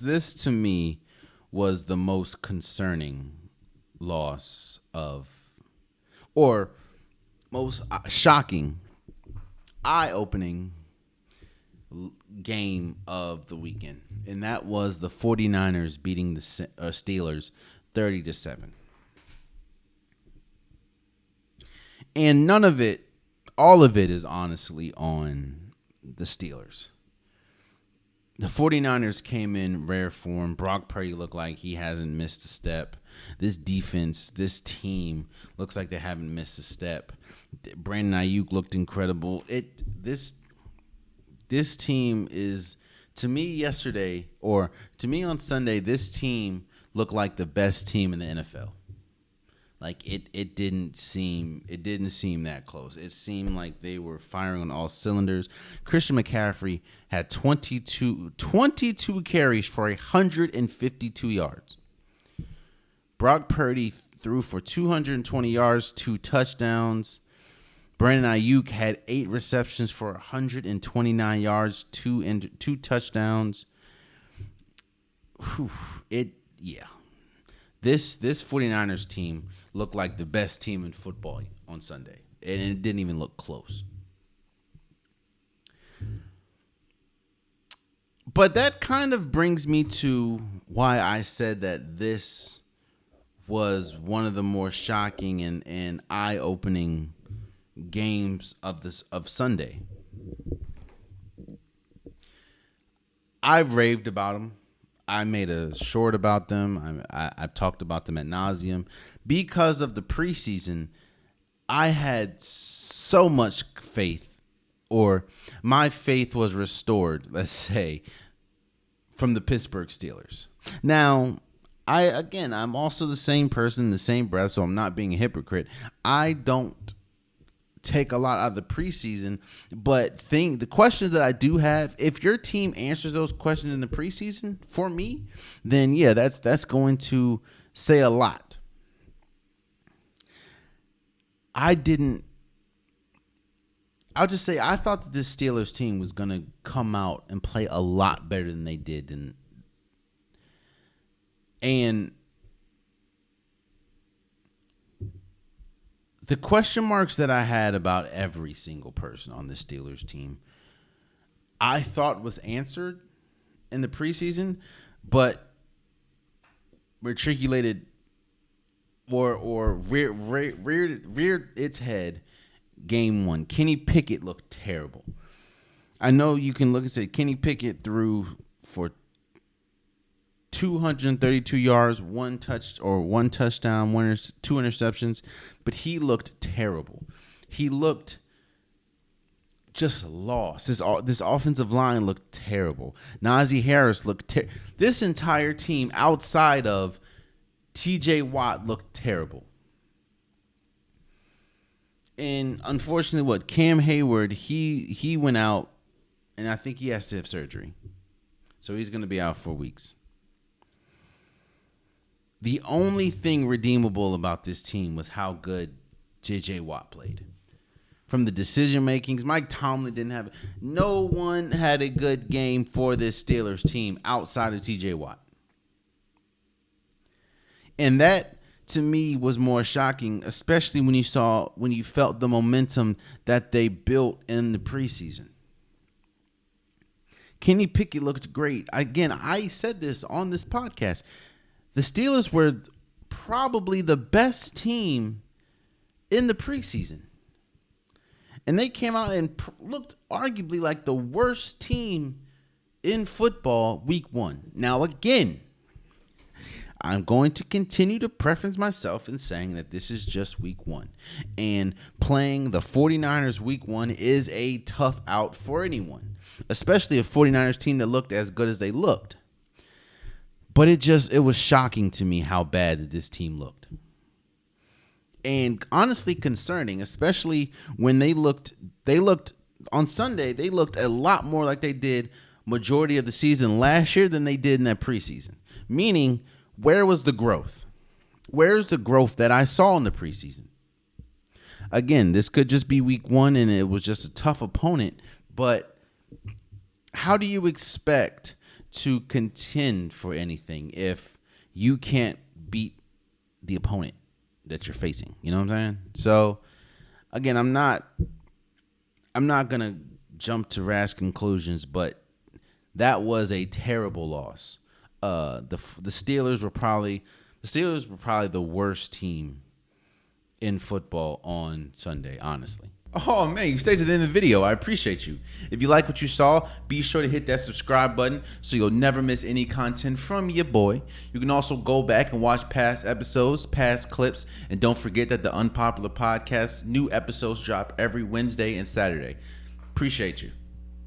This to me was the most concerning loss of, or most shocking, eye-opening game of the weekend. And that was the 49ers beating the Steelers 30-7. And none of it, all of it is honestly on the Steelers. The 49ers came in rare form. Brock Purdy looked like he hasn't missed a step. This defense, this team looks like they haven't missed a step. Brandon Ayuk looked incredible. This team is, to me yesterday, or to me on Sunday, this team looked like the best team in the NFL. Like it didn't seem that close. It seemed like they were firing on all cylinders. Christian McCaffrey had 22 carries for 152 yards. Brock Purdy threw for 220 yards, 2 touchdowns. Brandon Ayuk had 8 receptions for 129 yards, 2 touchdowns. This 49ers team looked like the best team in football on Sunday, and it didn't even look close. But that kind of brings me to why I said that this was one of the more shocking and eye-opening games of Sunday. I've raved about them. I made a short about them. I've talked about them ad nauseum. Because of the preseason, I had so much faith, or my faith was restored, let's say, from the Pittsburgh Steelers. Now, I'm also the same person, the same breath, so I'm not being a hypocrite. I don't take a lot out of the preseason, but the questions that I do have, if your team answers those questions in the preseason for me, then yeah, that's going to say a lot. I'll just say I thought that this Steelers team was going to come out and play a lot better than they did. And the question marks that I had about every single person on the Steelers team, I thought was answered in the preseason, but matriculated or reared its head game one. Kenny Pickett looked terrible. I know you can look and say Kenny Pickett threw for 232 yards, one touchdown, 2 interceptions, but he looked terrible. He looked just lost. This offensive line looked terrible. Najee Harris looked this entire team outside of TJ Watt looked terrible. And unfortunately, Cam Hayward, he went out, and I think he has to have surgery. So he's going to be out for weeks. The only thing redeemable about this team was how good J.J. Watt played. From the decision makings, Mike Tomlin didn't have. No one had a good game for this Steelers team outside of T.J. Watt. And that, to me, was more shocking, especially when you felt the momentum that they built in the preseason. Kenny Pickett looked great. Again, I said this on this podcast. The Steelers were probably the best team in the preseason. And they came out and looked arguably like the worst team in football week one. Now, again, I'm going to continue to preference myself in saying that this is just week one. And playing the 49ers week one is a tough out for anyone, especially a 49ers team that looked as good as they looked. But it was shocking to me how bad this team looked. And honestly concerning, especially when they looked on Sunday, they looked a lot more like they did majority of the season last year than they did in that preseason. Meaning, where was the growth? Where's the growth that I saw in the preseason? Again, this could just be week one and it was just a tough opponent, but how do you expect to contend for anything if you can't beat the opponent that you're facing. You know what I'm saying? So again, I'm not gonna jump to rash conclusions, but that was a terrible loss. The Steelers were probably the worst team in football on Sunday, honestly. Oh man, you stayed to the end of the video. I appreciate you. If you like what you saw, be sure to hit that subscribe button so you'll never miss any content from your boy. You can also go back and watch past episodes, past clips, and don't forget that the Unpopular Podcast new episodes drop every Wednesday and Saturday. Appreciate you.